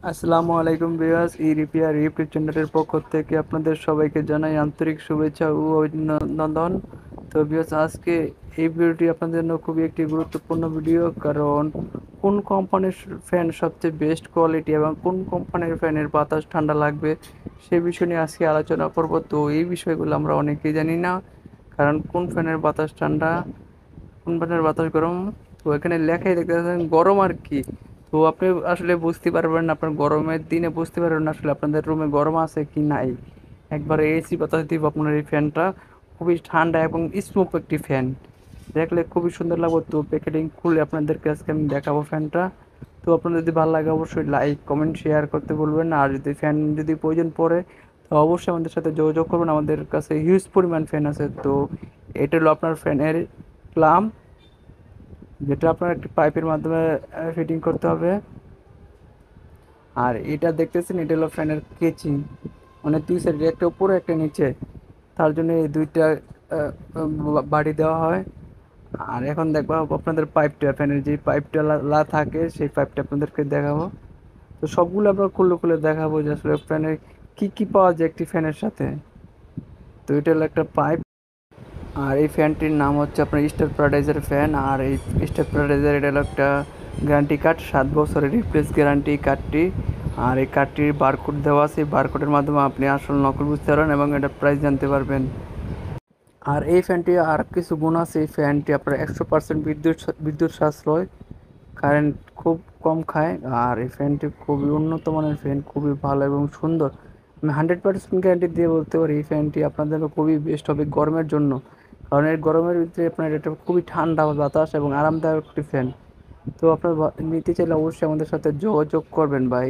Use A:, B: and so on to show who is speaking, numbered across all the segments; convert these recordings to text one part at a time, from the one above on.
A: আসসালামু আলাইকুম ভিউয়ার্স, ই repair YouTube চ্যানেলের পক্ষ থেকে আপনাদের সবাইকে জানাই আন্তরিক শুভেচ্ছা ও অভিনন্দন। তো ভিউয়ার্স, আজকে এই ভিডিওটি আপনাদের জন্য খুবই একটি গুরুত্বপূর্ণ ভিডিও, কারণ কোন কোম্পানির ফ্যান সবচেয়ে বেস্ট কোয়ালিটি এবং কোন কোম্পানির ফ্যানের বাতাস ঠান্ডা লাগবে সে বিষয় নিয়ে আজকে আলোচনা করব। তো এই বিষয়গুলো আমরা অনেকেই জানি না, কারণ কোন ফ্যানের বাতাস ঠান্ডা, কোন ফ্যানের বাতাস গরম। তো এখানে লেখাই দেখতে পাচ্ছেন গরম আর কি। তো আপনি আসলে বুঝতে পারবেন না, আপনার গরমের দিনে বুঝতে পারবেন না আসলে আপনাদের রুমে গরম আছে কি নাই। একবারে এসি বাতাস দিব আপনার এই ফ্যানটা, খুবই ঠান্ডা এবং স্মুথ একটি ফ্যান, দেখলে খুবই সুন্দর লাগবে। তো প্যাকেটিং খুলে আপনাদেরকে আজকে আমি দেখাবো ফ্যানটা। তো আপনার যদি ভালো লাগে অবশ্যই লাইক কমেন্ট শেয়ার করতে বলবেন না, আর যদি ফ্যান যদি প্রয়োজন পড়ে তো অবশ্যই আমাদের সাথে যোগাযোগ করবেন, আমাদের কাছে হিউজ পরিমাণ ফ্যান আছে। তো এটা হলো আপনার ফ্যানের প্লাম, যেটা আপনার একটি পাইপের মাধ্যমে ফিটিং করতে হবে। আর এটা দেখতেছেন, এটা হলো ফ্যানের কেচিং, মানে দুই সাইডে একটা উপরে একটা নিচে, তার জন্য এই দুইটা বাড়ি দেওয়া হয়। আর এখন দেখবো আপনাদের পাইপটা, ফ্যানের যে পাইপটা থাকে সেই পাইপটা আপনাদেরকে দেখাবো। তো সবগুলো আমরা খুলে খুলে দেখাবো যে আসলে ফ্যানের কি কি পাওয়া যায় একটি ফ্যানের সাথে। তো এটা হলো একটা পাইপ, আর এই ফ্যানটির নাম হচ্ছে আপনার স্টার প্যারাডাইজার ফ্যান। আর এই স্টার প্যারাডাইজার এটা হলো একটা গ্যারান্টি কার্ড, 7 বছরের রিপ্লেস গ্যারান্টি কার্ডটি। আর এই কার্ডটির বারকোড দেওয়া আছে, বারকোডের মাধ্যমে আপনি আসল নকল বুঝতে পারবেন এবং এটা প্রাইস জানতে পারবেন। আর এই ফ্যানটি আর কিছু গুণ আছে, এই ফ্যানটি আপনার 100% বিদ্যুৎ সাশ্রয়, কারেন্ট খুব কম খায়। আর এই ফ্যানটি খুবই উন্নত মানের ফ্যান, খুবই ভালো এবং সুন্দর। আমি 100% গ্যারান্টি দিয়ে বলতে পারি এই ফ্যানটি আপনাদের জন্য খুবই বেস্ট হবে গরমের জন্য, কারণ এই গরমের ভিতরে আপনার এটা খুবই ঠান্ডা বাতাস এবং আরামদায়ক একটি ফ্যান। তো আপনার নিতে চাইলে অবশ্যই আমাদের সাথে যোগাযোগ করবেন ভাই,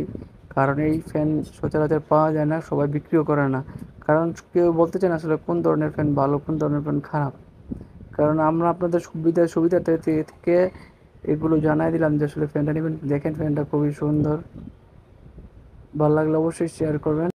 A: কারণ এই ফ্যান সচরাচর পাওয়া যায় না, সবাই বিক্রিও করে না, কারণ কেউ বলতে চায় না আসলে কোন ধরনের ফ্যান ভালো কোন ধরনের ফ্যান খারাপ। কারণ আমরা আপনাদের সুবিধাতে থেকে এগুলো জানাই দিলাম যে আসলে ফ্যানটা নেবেন। দেখেন ফ্যানটা খুবই সুন্দর, ভালো লাগলে অবশ্যই শেয়ার করবেন।